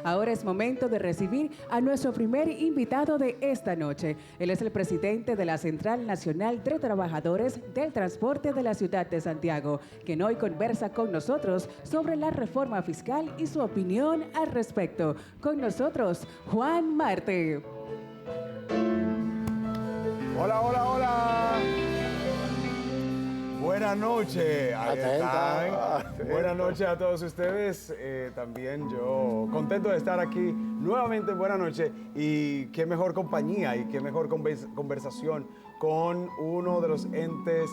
Ahora es momento de recibir a nuestro primer invitado de esta noche. Él es el presidente de la Central Nacional de Trabajadores del Transporte de la Ciudad de Santiago, quien hoy conversa con nosotros sobre la reforma fiscal y su opinión al respecto. Con nosotros, Juan Marte. Hola, hola, hola. Buenas noches. Ahí están. Buenas noches a todos ustedes. También yo contento de estar aquí nuevamente. Buenas noches. Y qué mejor compañía y qué mejor conversación con uno de los entes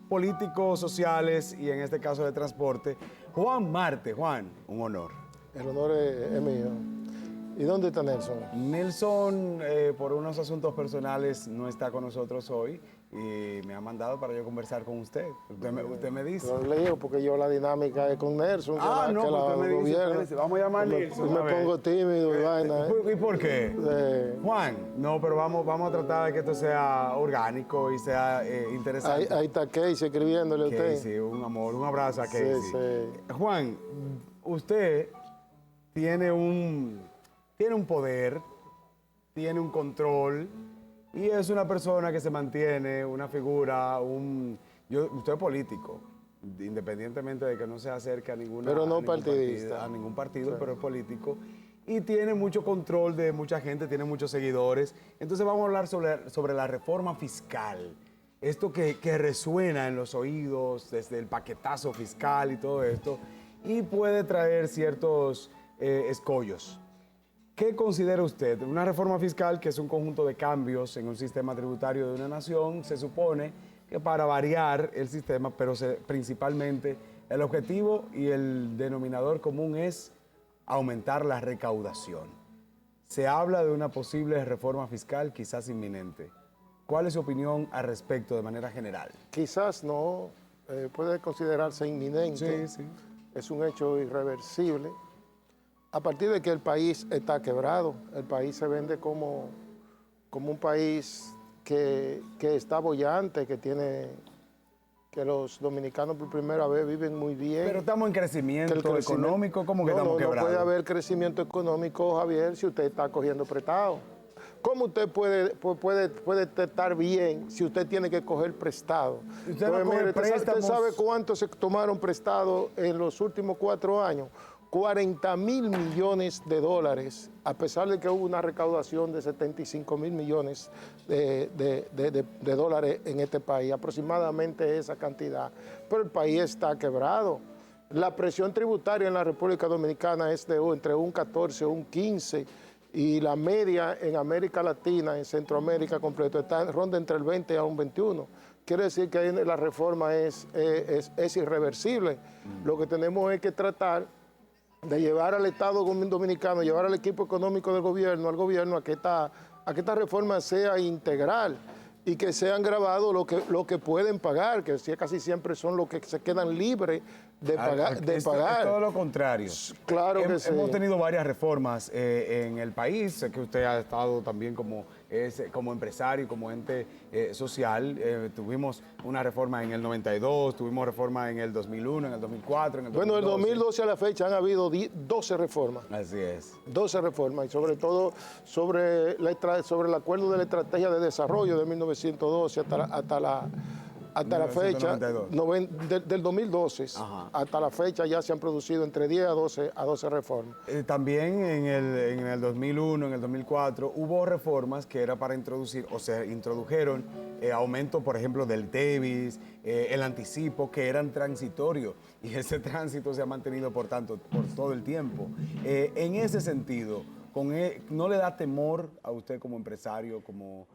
políticos, sociales y en este caso de transporte, Juan Marte. Juan, un honor. El honor es mío. ¿Y dónde está Nelson? Nelson, por unos asuntos personales, no está con nosotros hoy y me ha mandado para yo conversar con usted. Usted me dice. Lo leo porque yo la dinámica es con Nelson. Usted me dice, vamos a llamar a Nelson. Me pongo tímido y vaina. ¿Y por qué? Juan, no, pero vamos a tratar de que esto sea orgánico y sea interesante. Ahí está Casey escribiéndole a usted. Casey, un amor, un abrazo a Casey. Sí. Juan, usted tiene un poder, tiene un control y es una persona que se mantiene, una figura, usted es político, independientemente de que no se acerque a ningún partido, pero es político y tiene mucho control de mucha gente, tiene muchos seguidores. Entonces vamos a hablar sobre la reforma fiscal, esto que resuena en los oídos desde el paquetazo fiscal y todo esto, y puede traer ciertos escollos. ¿Qué considera usted? Una reforma fiscal que es un conjunto de cambios en un sistema tributario de una nación, se supone que para variar el sistema, pero principalmente el objetivo y el denominador común es aumentar la recaudación. Se habla de una posible reforma fiscal quizás inminente. ¿Cuál es su opinión al respecto de manera general? Quizás no, puede considerarse inminente. Sí. Es un hecho irreversible. A partir de que el país está quebrado, el país se vende como un país que está boyante, que los dominicanos por primera vez viven muy bien. Pero estamos en crecimiento económico, ¿cómo que estamos quebrados? No puede haber crecimiento económico, Javier, si usted está cogiendo prestado. ¿Cómo usted puede estar bien si usted tiene que coger prestado? ¿Usted sabe cuánto se tomaron prestado en los últimos 4 años? 40.000 millones de dólares, a pesar de que hubo una recaudación de 75.000 millones de dólares en este país, aproximadamente esa cantidad. Pero el país está quebrado. La presión tributaria en la República Dominicana es de entre un 14 o un 15, y la media en América Latina, en Centroamérica completo, ronda entre el 20 a un 21. Quiere decir que la reforma es irreversible. Lo que tenemos es que tratar de llevar al Estado dominicano, llevar al equipo económico del gobierno, al gobierno, a que esta reforma sea integral y que sean grabados lo que pueden pagar, que casi siempre son los que se quedan libres de pagar. Es todo lo contrario. Claro que sí. Hemos tenido varias reformas en el país. Sé que usted ha estado también como empresario, como ente social. Tuvimos una reforma en el 92, tuvimos reforma en el 2001, en el 2004, en el 2012. Bueno, del 2012 a la fecha han habido 12 reformas. Así es. 12 reformas, y sobre todo sobre el acuerdo de la estrategia de desarrollo de 1912 hasta la fecha, del 2012, hasta la fecha ya se han producido entre 10 a 12 reformas. También en el 2001, en el 2004, hubo reformas que era para introducir, o se introdujeron aumento, por ejemplo, del TEBIS, el anticipo, que eran transitorios, y ese tránsito se ha mantenido, por todo el tiempo. En ese sentido, ¿no le da temor a usted como empresario, como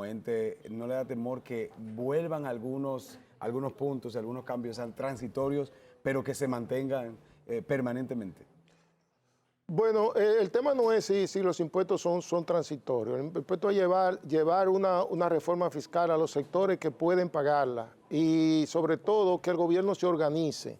ente, no le da temor que vuelvan algunos puntos, algunos cambios transitorios, pero que se mantengan permanentemente? Bueno, el tema no es si los impuestos son transitorios. El impuesto es llevar una reforma fiscal a los sectores que pueden pagarla, y sobre todo que el gobierno se organice.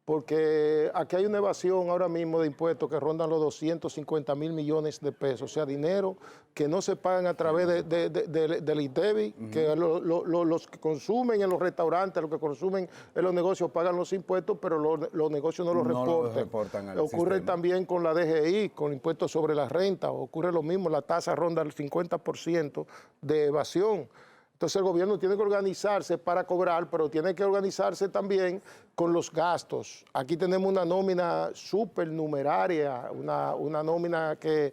porque aquí hay una evasión ahora mismo de impuestos que rondan los 250 mil millones de pesos, o sea, dinero que no se pagan a través del ITEVI, que los que consumen en los restaurantes, los que consumen en los negocios pagan los impuestos, pero los negocios no los reportan. Ocurre también con la DGI, con impuestos sobre la renta, ocurre lo mismo, la tasa ronda el 50% de evasión. Entonces el gobierno tiene que organizarse para cobrar, pero tiene que organizarse también con los gastos. Aquí tenemos una nómina supernumeraria, una nómina que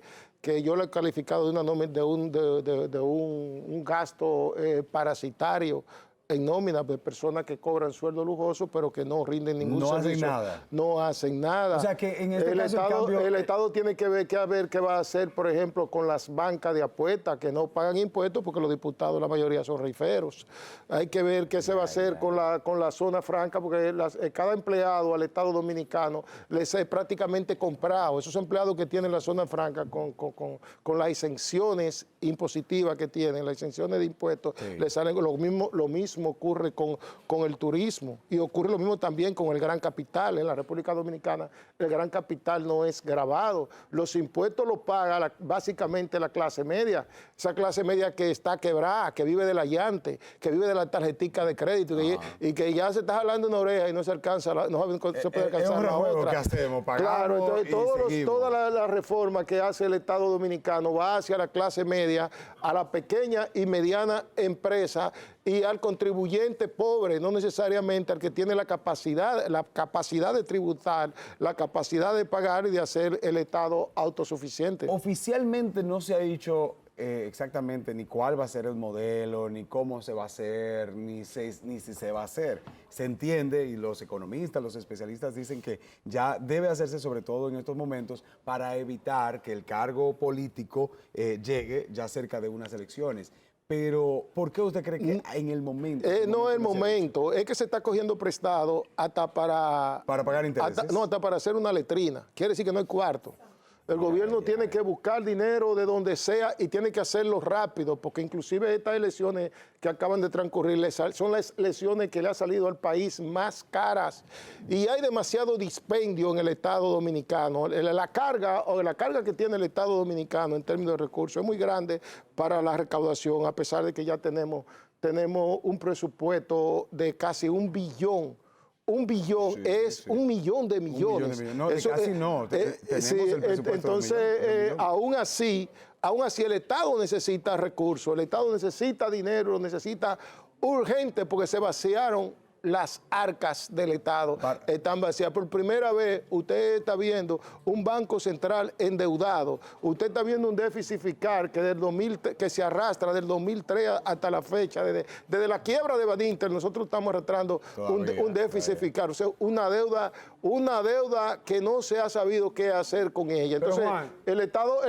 yo lo he calificado de una nómina de un gasto parasitario en nómina de personas que cobran sueldo lujoso, pero que no rinden ningún servicio. No hacen nada. O sea que en este caso el Estado tiene que ver qué va a hacer, por ejemplo, con las bancas de apuestas que no pagan impuestos porque los diputados, la mayoría son riferos. Hay que ver qué se va a hacer con la zona franca, porque cada empleado al Estado Dominicano les es prácticamente comprado. Esos empleados que tienen la zona franca con las exenciones impositivas que tienen, las exenciones de impuestos, les salen lo mismo ocurre con el turismo y ocurre lo mismo también con el gran capital. En la República Dominicana el gran capital no es gravado, los impuestos los paga básicamente la clase media, esa clase media que está quebrada, que vive de la llante, que vive de la tarjetica de crédito y que ya se está jalando una oreja y no se alcanza, no se puede alcanzar la otra. ¿Qué hacemos? Claro, entonces toda la reforma que hace el Estado Dominicano va hacia la clase media, a la pequeña y mediana empresa y al contribuyente pobre, no necesariamente al que tiene la capacidad de tributar, la capacidad de pagar y de hacer el Estado autosuficiente. Oficialmente no se ha dicho exactamente ni cuál va a ser el modelo, ni cómo se va a hacer, ni si se va a hacer. Se entiende, y los economistas, los especialistas dicen que ya debe hacerse, sobre todo en estos momentos, para evitar que el cargo político llegue ya cerca de unas elecciones. Pero, ¿por qué usted cree que en el momento? No es el momento, es que se está cogiendo prestado hasta para pagar intereses. Hasta para hacer una letrina. Quiere decir que no hay cuarto. El gobierno tiene que buscar dinero de donde sea y tiene que hacerlo rápido, porque inclusive estas elecciones que acaban de transcurrir son las elecciones que le ha salido al país más caras. Y hay demasiado dispendio en el Estado Dominicano. La carga que tiene el Estado Dominicano en términos de recursos es muy grande para la recaudación, a pesar de que ya tenemos un presupuesto de casi 1 billón. 1 billón es 1 millón de millones. 1 millón de millones. No, eso, casi no. Tenemos el presupuesto entonces, aún así el Estado necesita recursos, el Estado necesita dinero, necesita urgente, porque se vaciaron las arcas del Estado, están vacías. Por primera vez usted está viendo un Banco Central endeudado, usted está viendo un déficit fiscal que se arrastra del 2003 hasta la fecha, desde la quiebra de Badinter nosotros estamos arrastrando un déficit fiscal, o sea, una deuda que no se ha sabido qué hacer con ella. Entonces, el Estado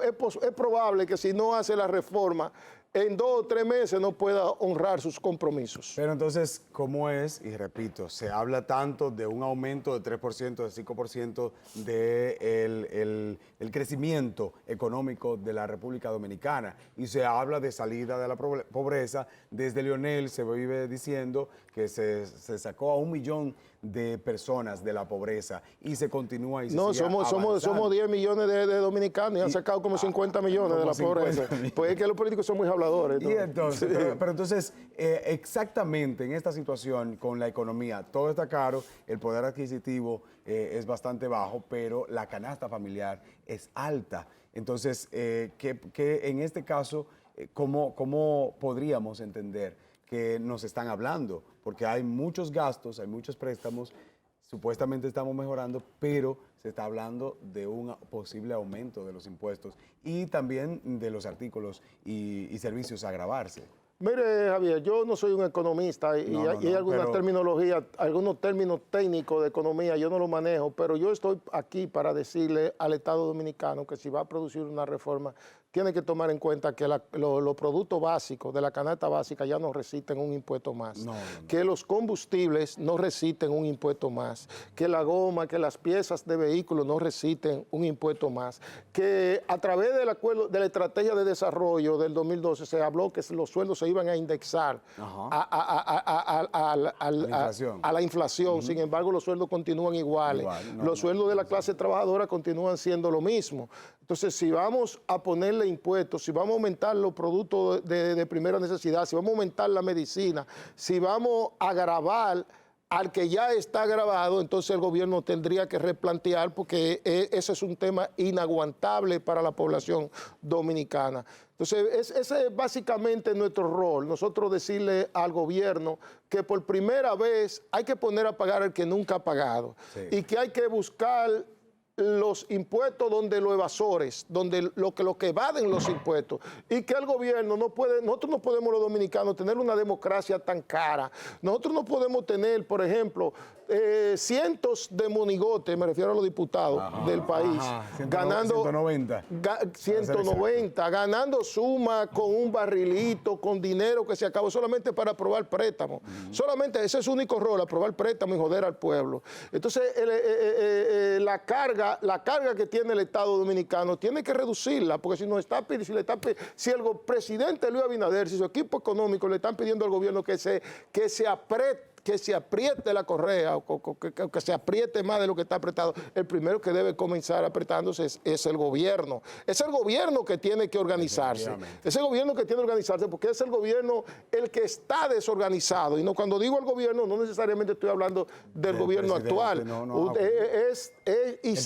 es probable que si no hace la reforma, en 2 o 3 meses no pueda honrar sus compromisos. Pero entonces, ¿cómo es? Y repito, se habla tanto de un aumento de 3%, de 5% del crecimiento económico de la República Dominicana y se habla de salida de la pobreza. Desde Leonel se vive diciendo que se sacó a 1 millón de personas de la pobreza y se continúa y se sigue avanzando. Somos 10 millones de dominicanos y han sacado como 50 millones de la pobreza. Pues es que los políticos son muy habladores. Y entonces, pero entonces, exactamente en esta situación con la economía, todo está caro, el poder adquisitivo es bastante bajo, pero la canasta familiar es alta. Entonces, que en este caso, ¿cómo podríamos entender que nos están hablando? Porque hay muchos gastos, hay muchos préstamos, supuestamente estamos mejorando, pero se está hablando de un posible aumento de los impuestos y también de los artículos y servicios a agravarse. Mire, Javier, yo no soy un economista y hay alguna terminología, algunos términos técnicos de economía, yo no los manejo, pero yo estoy aquí para decirle al Estado Dominicano que si va a producir una reforma, tiene que tomar en cuenta que los productos básicos de la canasta básica ya no resisten un impuesto más, que los combustibles no resisten un impuesto más, que la goma, que las piezas de vehículos no resisten un impuesto más, que a través del acuerdo de la estrategia de desarrollo del 2012 se habló que los sueldos se se iban a indexar a la inflación. Sin embargo, los sueldos continúan iguales. Los sueldos de la clase trabajadora continúan siendo lo mismo. Entonces, si vamos a ponerle impuestos, si vamos a aumentar los productos de primera necesidad, si vamos a aumentar la medicina, si vamos a gravar al que ya está grabado, entonces el gobierno tendría que replantear, porque ese es un tema inaguantable para la población dominicana. Entonces, ese es básicamente nuestro rol, nosotros decirle al gobierno que por primera vez hay que poner a pagar al que nunca ha pagado, y que hay que buscar los impuestos donde los evasores, donde lo que evaden los impuestos, y que el gobierno no puede, nosotros no podemos los dominicanos tener una democracia tan cara. Nosotros no podemos tener, por ejemplo, cientos de monigotes, me refiero a los diputados del país, ganando 190, ganando suma con un barrilito, con dinero que se acabó solamente para aprobar préstamos. Solamente ese es su único rol, aprobar préstamos y joder al pueblo. Entonces, la carga que tiene el Estado Dominicano tiene que reducirla, porque si el presidente Luis Abinader, si su equipo económico le están pidiendo al gobierno que se apriete la correa, o que se apriete más de lo que está apretado, el primero que debe comenzar apretándose es el gobierno. Es el gobierno que tiene que organizarse. Es el gobierno que tiene que organizarse, porque es el gobierno el que está desorganizado. Y no, cuando digo el gobierno, no necesariamente estoy hablando del gobierno actual. Es el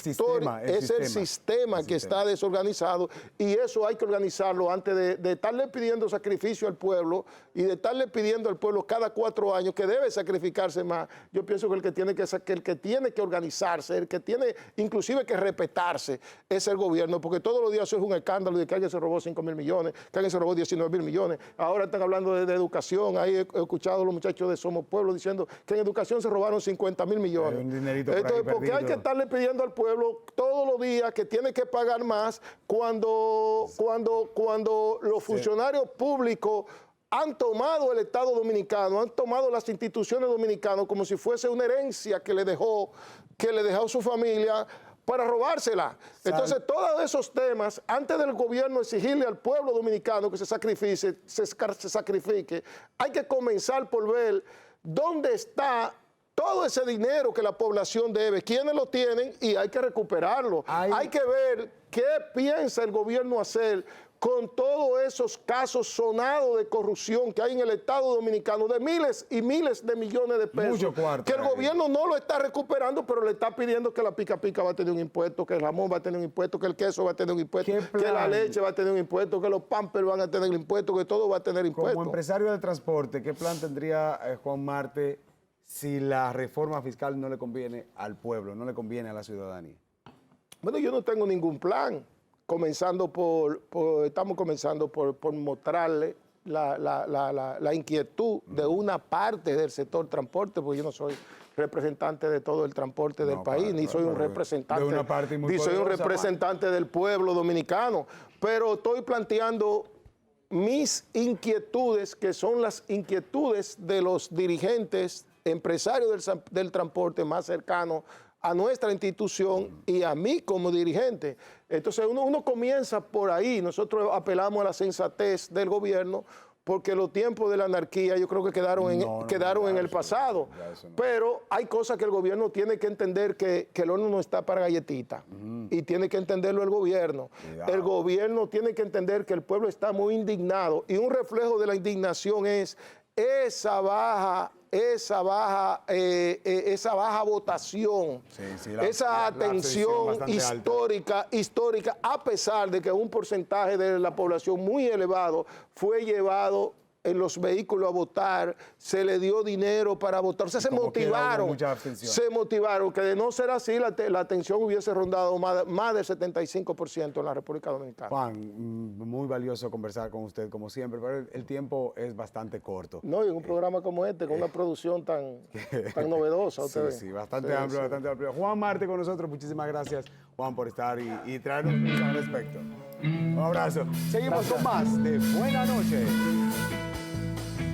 sistema que está desorganizado, y eso hay que organizarlo antes de estarle pidiendo sacrificio al pueblo y de estarle pidiendo al pueblo cada 4 años que debe sacrificarse más. Yo pienso que el que tiene que organizarse, el que tiene inclusive que respetarse, es el gobierno, porque todos los días eso es un escándalo de que alguien se robó 5.000 millones, que alguien se robó 19.000 millones. Ahora están hablando de educación. Ahí he escuchado a los muchachos de Somos Pueblo diciendo que en educación se robaron 50.000 millones. Hay un dinerito Entonces, ¿por qué hay que estarle pidiendo al pueblo todos los días que tiene que pagar más cuando los funcionarios públicos han tomado el Estado Dominicano, han tomado las instituciones dominicanas como si fuese una herencia que le dejó su familia para robársela? Entonces, todos esos temas, antes del gobierno exigirle al pueblo dominicano que se sacrifique, hay que comenzar por ver dónde está todo ese dinero que la población debe, quiénes lo tienen, y hay que recuperarlo. Hay que ver qué piensa el gobierno hacer con todos esos casos sonados de corrupción que hay en el Estado Dominicano, de miles y miles de millones de pesos, que el gobierno no lo está recuperando, pero le está pidiendo que la pica pica va a tener un impuesto, que el jamón va a tener un impuesto, que el queso va a tener un impuesto, que la leche va a tener un impuesto, que los pampers van a tener impuesto, que todo va a tener impuesto. Como empresario de transporte, ¿qué plan tendría Juan Marte si la reforma fiscal no le conviene al pueblo, no le conviene a la ciudadanía? Bueno, yo no tengo ningún plan. Estamos comenzando por mostrarle la inquietud de una parte del sector transporte, porque yo no soy representante de todo el transporte del país, ni soy un representante de una parte muy ni soy un representante del pueblo dominicano, pero estoy planteando mis inquietudes, que son las inquietudes de los dirigentes empresarios del transporte más cercanos a nuestra institución y a mí como dirigente. Entonces uno comienza por ahí. Nosotros apelamos a la sensatez del gobierno, porque los tiempos de la anarquía yo creo que quedaron en el pasado. Pero hay cosas que el gobierno tiene que entender, que el horno no está para galletitas, y tiene que entenderlo el gobierno. El gobierno tiene que entender que el pueblo está muy indignado, y un reflejo de la indignación es esa baja votación, esa atención histórica, a pesar de que un porcentaje de la población muy elevado fue llevado en los vehículos a votar, se le dio dinero para votar. O sea, se motivaron, que de no ser así, la atención hubiese rondado más del 75% en la República Dominicana. Juan, muy valioso conversar con usted, como siempre, pero el tiempo es bastante corto. No, y en un programa como este, con una producción tan novedosa. Sí, bastante amplio, bastante amplio. Juan Marte con nosotros, muchísimas gracias, Juan, por estar y traernos mucho al respecto. Un abrazo. Seguimos con más de Buena Noche.